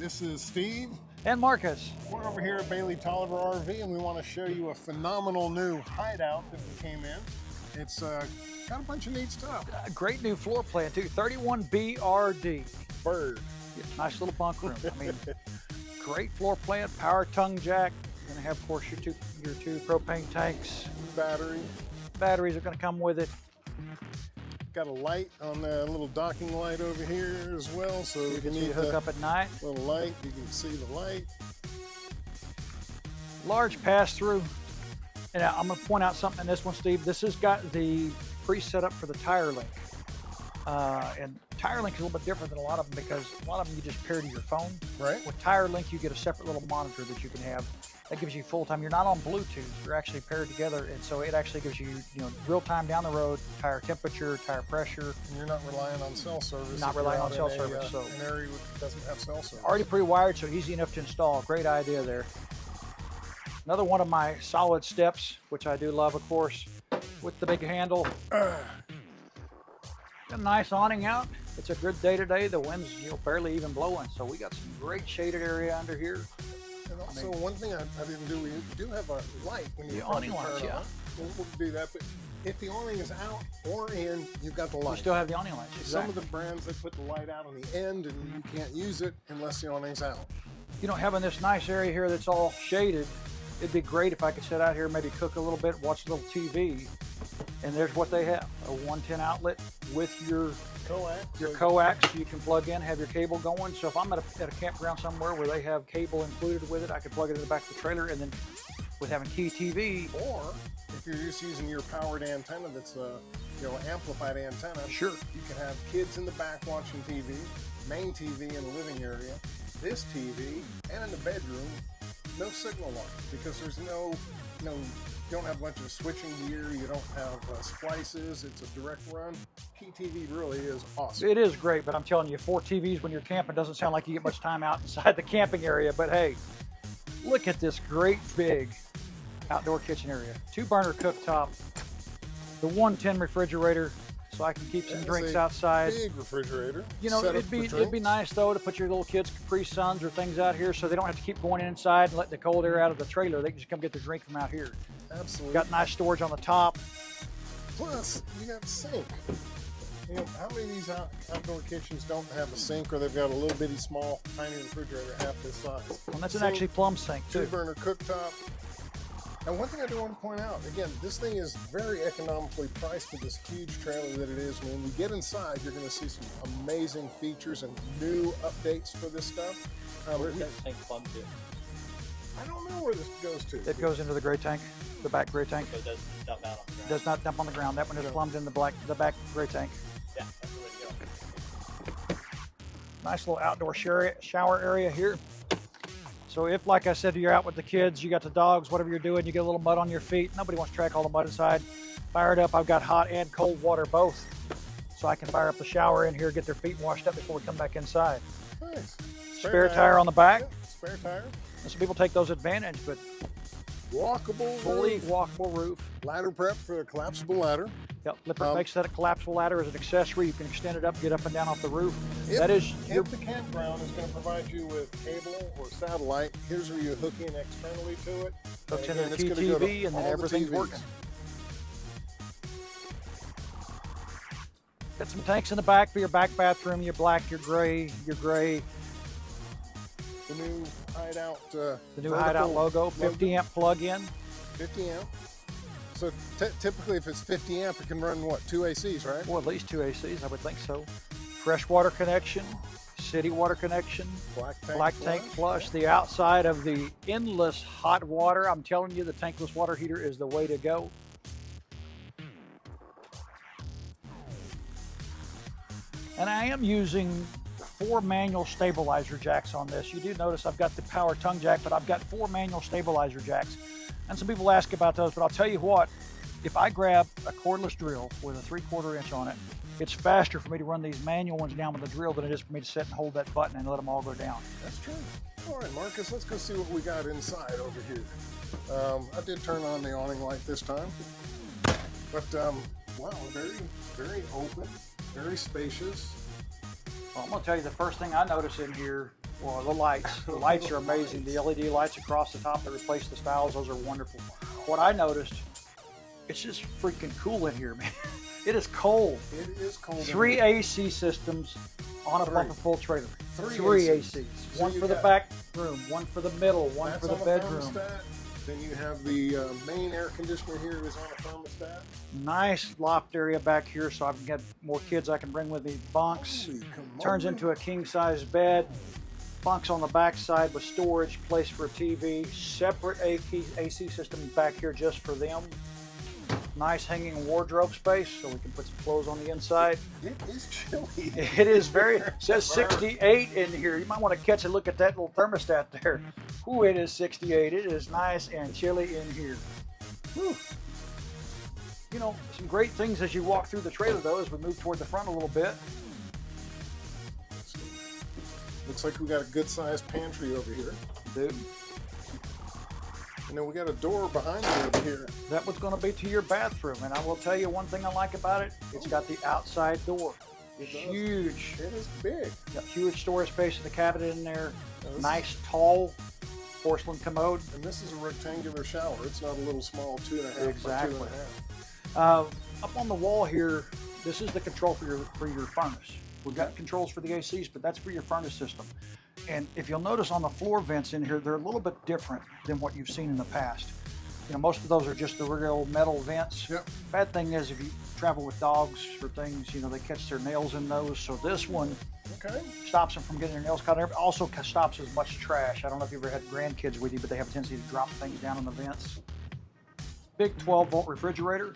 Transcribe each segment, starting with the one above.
This is Steve. And Marcus. We're over here at Bailey Toliver RV and we want to show you a phenomenal new hideout that came in. It's got a bunch of neat stuff. Great new floor plan too, 31BRD. Bird. Yeah, nice little bunk room. I mean, great floor plan, power tongue jack. You're gonna have, of course, your two propane tanks. Battery. Batteries are gonna come with it. Got a light on the little docking light over here as well, so you can hook up at night. Little light, you can see the light. Large pass-through. And I'm going to point out something in this one, Steve. This has got the pre-setup for the tire link. And tire link is a little bit different than a lot of them because a lot of them you just pair to your phone. Right. With tire link, you get a separate little monitor that you can have. That gives you full time. You're not on Bluetooth. You're actually paired together, and so it actually gives you, real time down the road, tire temperature, tire pressure. And you're not relying on cell service. Not relying on cell service. So an area that doesn't have cell service. Already pre-wired, so easy enough to install. Great idea there. Another one of my solid steps, which I do love, of course, with the big handle. Got a nice awning out. It's a good day today. The wind's barely even blowing, so we got some great shaded area under here. And also, one thing I didn't do, we do have a light when you awning lights, yeah. We'll do that, but if the awning is out or in, you've got the light. You still have the awning lights. Exactly. Some of the brands, they put the light out on the end, and you can't use it unless the awning's out. Having this nice area here that's all shaded, it'd be great if I could sit out here, maybe cook a little bit, watch a little TV. And there's what they have, a 110 outlet with your coax you can plug in, have your cable going. So if I'm at a campground somewhere where they have cable included with it, I could plug it in the back of the trailer, and then with having key TV. Or if you're just using your powered antenna that's amplified antenna, sure, you can have kids in the back watching TV, main TV in the living area, this TV, and in the bedroom, no signal loss because there's you don't have a bunch of switching gear, you don't have splices, it's a direct run. Key TV really is awesome. It is great, but I'm telling you, 4 TVs when you're camping doesn't sound like you get much time out inside the camping area. But hey, look at this great big outdoor kitchen area. 2-burner cooktop, the 110 refrigerator, so I can keep some drinks outside. Big refrigerator. It'd be nice though to put your little kids' Capri Suns or things out here, so they don't have to keep going inside and let the cold air out of the trailer. They can just come get their drink from out here. Absolutely. Got nice storage on the top. Plus, you got a sink. How many of these outdoor kitchens don't have a sink, or they've got a little bitty small tiny refrigerator half this size? And that's an actually plumb sink too. 2-burner cooktop. And one thing I do want to point out, again, this thing is very economically priced for this huge trailer that it is. When we get inside, you're going to see some amazing features and new updates for this stuff. Where's that tank plumbed to? I don't know where this goes to. It goes into the gray tank, the back gray tank. So it doesn't dump out on the ground? Does not dump on the ground. That one is plumbed in the back gray tank. Yeah, that's the way to go. Nice little outdoor shower area here. So if, like I said, you're out with the kids, you got the dogs, whatever you're doing, you get a little mud on your feet. Nobody wants to track all the mud inside. Fire it up. I've got hot and cold water both. So I can fire up the shower in here, get their feet washed up before we come back inside. Nice. Spare tire on the back. Yeah, spare tire. And some people take those advantage, but walkable fully roof. walkable roof. Ladder prep for a collapsible ladder. Yep, Lippert makes that a collapsible ladder as an accessory. You can extend it up, get up and down off the roof. If the campground is going to provide you with cable or satellite, here's where you hook in externally to it. Hooks into the TV, and then everything's working. Got some tanks in the back for your back bathroom, your black, your gray. The new Hideout the new Hideout logo, 50 amp plug-in. 50 amp. So typically if it's 50 amp, it can run what, 2 ACs, right? Well, at least 2 ACs, I would think so. Fresh water connection, city water connection, black tank flush. The outside of the endless hot water. I'm telling you, the tankless water heater is the way to go. And I am using 4 manual stabilizer jacks on this. You do notice I've got the power tongue jack, but I've got 4 manual stabilizer jacks. And some people ask about those, but I'll tell you what, if I grab a cordless drill with a 3/4 inch on it, it's faster for me to run these manual ones down with the drill than it is for me to sit and hold that button and let them all go down. That's true. All right, Marcus, let's go see what we got inside over here. I did turn on the awning light this time, but wow, very, very open, very spacious. Well, I'm gonna tell you the first thing I notice in here Well, the lights are amazing. The LED lights across the top that replace the styles, those are wonderful. What I noticed, it's just freaking cool in here, man. It is cold. It is cold. 3 AC systems on a bumper full trailer. 3 ACs. So One for the back room, one for the middle, one for the bedroom. Then you have the main air conditioner here is on a thermostat. Nice loft area back here, so I can get more kids I can bring with me. Bunks. Turns into a king size bed. Bunks on the back side with storage, place for a TV. Separate AC system back here just for them. Nice hanging wardrobe space so we can put some clothes on the inside. It is chilly. It is very, it says 68 in here. You might want to catch a look at that little thermostat there. Ooh, it is 68. It is nice and chilly in here. Whew. You know, some great things as you walk through the trailer though, as we move toward the front a little bit. Looks like we got a good sized pantry over here. Dude. And then we got a door behind you over here. That was going to be to your bathroom, and I will tell you one thing I like about it. It's got the outside door. It's huge. It is big. Got huge storage space in the cabinet in there. Nice tall porcelain commode. And this is a rectangular shower. It's not a little small 2.5 Exactly. by 2.5. Up on the wall here, this is the control for your furnace. We've got controls for the ACs, but that's for your furnace system. And if you'll notice on the floor vents in here, they're a little bit different than what you've seen in the past. You know, most of those are just the real metal vents. Yep. Bad thing is if you travel with dogs or things, you know, they catch their nails in those. So this one stops them from getting their nails cut. It also stops as much trash. I don't know if you ever had grandkids with you, but they have a tendency to drop things down in the vents. Big 12-volt refrigerator.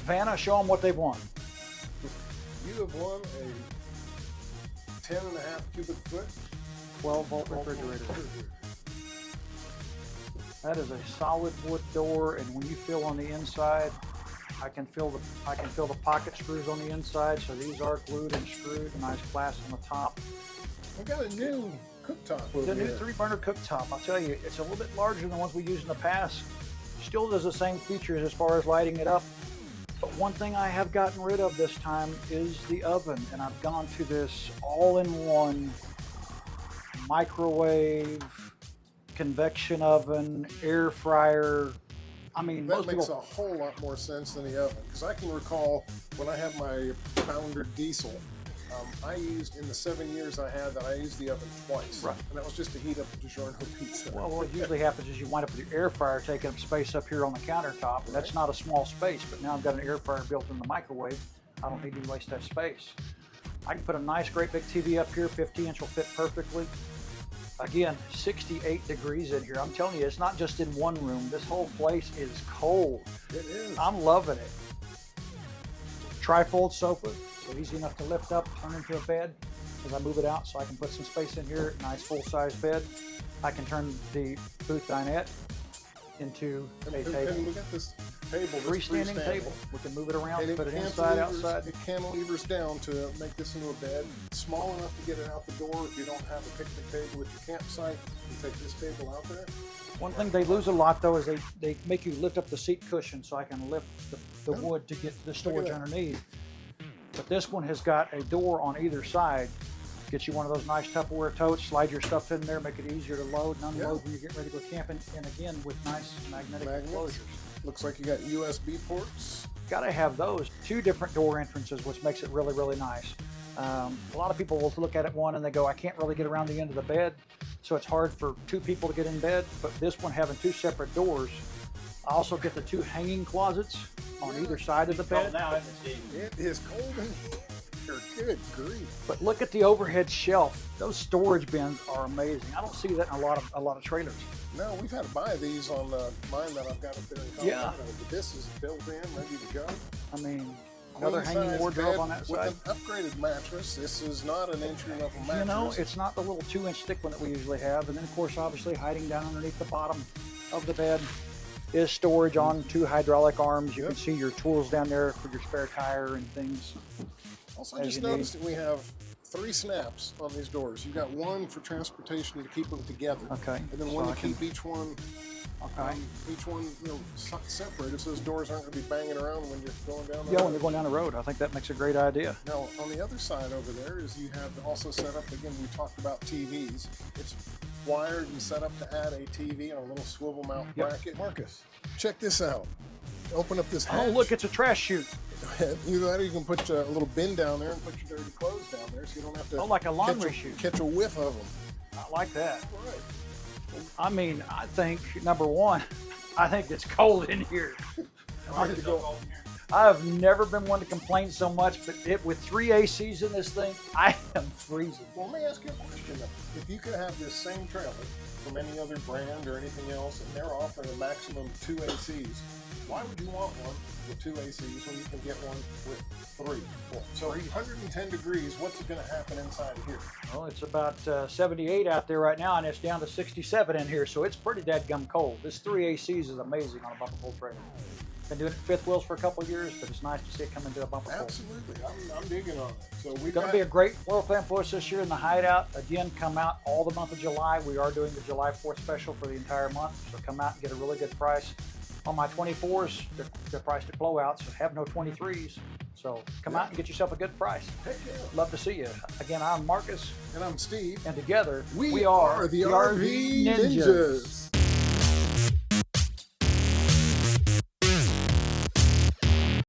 Vanna, show them what they've won. You have won a 10.5 cubic foot 12-volt refrigerator. That is a solid wood door, and when you feel on the inside, I can feel the pocket screws on the inside. So these are glued and screwed. Nice glass on the top. We got a new cooktop over The new here. 3-burner cooktop. I'll tell you, it's a little bit larger than the ones we used in the past. Still does the same features as far as lighting it up. But one thing I have gotten rid of this time is the oven, and I've gone to this all-in-one microwave, convection oven, air fryer. I mean, that makes a whole lot more sense than the oven, because I can recall when I had my Founder diesel, I used, in the 7 years I had that, I used the oven twice. Right. And that was just to heat up the DiGiorno pizza. Well, what usually happens is you wind up with your air fryer taking up space up here on the countertop. And that's not a small space, but now I've got an air fryer built in the microwave. I don't need to waste that space. I can put a nice, great big TV up here. 50-inch will fit perfectly. Again, 68 degrees in here. I'm telling you, it's not just in one room. This whole place is cold. It is. I'm loving it. Trifold sofa. So easy enough to lift up, turn into a bed as I move it out, so I can put some space in here. Nice full-size bed. I can turn the booth dinette into a table. And we got this table, Freestanding table. We can move it around, and put it inside, outside. It cantilevers down to make this into a bed. Small enough to get it out the door. If you don't have a picnic table at your campsite, you take this table out there. One thing they lose a lot though is they make you lift up the seat cushion, so I can lift the wood to get the storage underneath. But this one has got a door on either side. Get you one of those nice Tupperware totes, slide your stuff in there, make it easier to load and unload when you get ready to go camping. And again, with nice magnetic enclosures. Looks like you got USB ports. Got to have those. 2 different door entrances, which makes it really, really nice. A lot of people will look at it one and they go, I can't really get around the end of the bed, so it's hard for 2 people to get in bed. But this one having 2 separate doors, I also get the 2 hanging closets on either side of the bed. Now, isn't it, It is cold in here. Good grief. But look at the overhead shelf. Those storage bins are amazing. I don't see that in a lot of trailers. No, we've had to buy these on mine that I've got up there in Colorado. Yeah. But this is built in, ready to go. I mean, another hanging Queen-size wardrobe bed on that side. with an upgraded mattress. This is not an entry-level mattress. You know, it's not the little 2-inch thick one that we usually have. And then, of course, obviously hiding down underneath the bottom of the bed is storage on 2 hydraulic arms. You can see your tools down there for your spare tire and things. Also, I just noticed that we have 3 snaps on these doors. You've got one for transportation to keep them together. Okay. And then one to keep each one Okay. Each one, separated, so those doors aren't going to be banging around when you're going down the Yeah, road. when you're going down the road, I think that makes a great idea. Now, on the other side over there is you have also set up, again, we talked about TVs. It's wired and set up to add a TV on a little swivel mount bracket. Marcus, check this out. Open up this hatch. Oh, look, it's a trash chute. Either that or you can put a little bin down there and put your dirty clothes down there so you don't have to like a laundry chute. catch a whiff of them. I like that. Right. I mean, I think, number one, I think it's cold in here. Ready to go. I've never been one to complain so much, but with 3 ACs in this thing, I am freezing. Well, let me ask you a question though. If you could have this same trailer from any other brand or anything else, and they're offering a maximum 2 ACs, why would you want one with 2 ACs when you can get one with 3? So 110 degrees, what's going to happen inside here? Well, it's about 78 out there right now, and it's down to 67 in here, so it's pretty dadgum cold. This 3 ACs is amazing on a bumper pull trailer. Been doing it fifth wheels for a couple of years, but it's nice to see it come into a bumper pull. Absolutely, I'm digging on it. So we've Going to be a great floor plan for us this year in the Hideout. Again, come out all the month of July. We are doing the July 4th special for the entire month, so come out and get a really good price. On my 24s, they're priced at blowout, so have no 23s. So come out and get yourself a good price. Heck yeah. Love to see you. Again, I'm Marcus. And I'm Steve. And together, We are the RV Ninjas.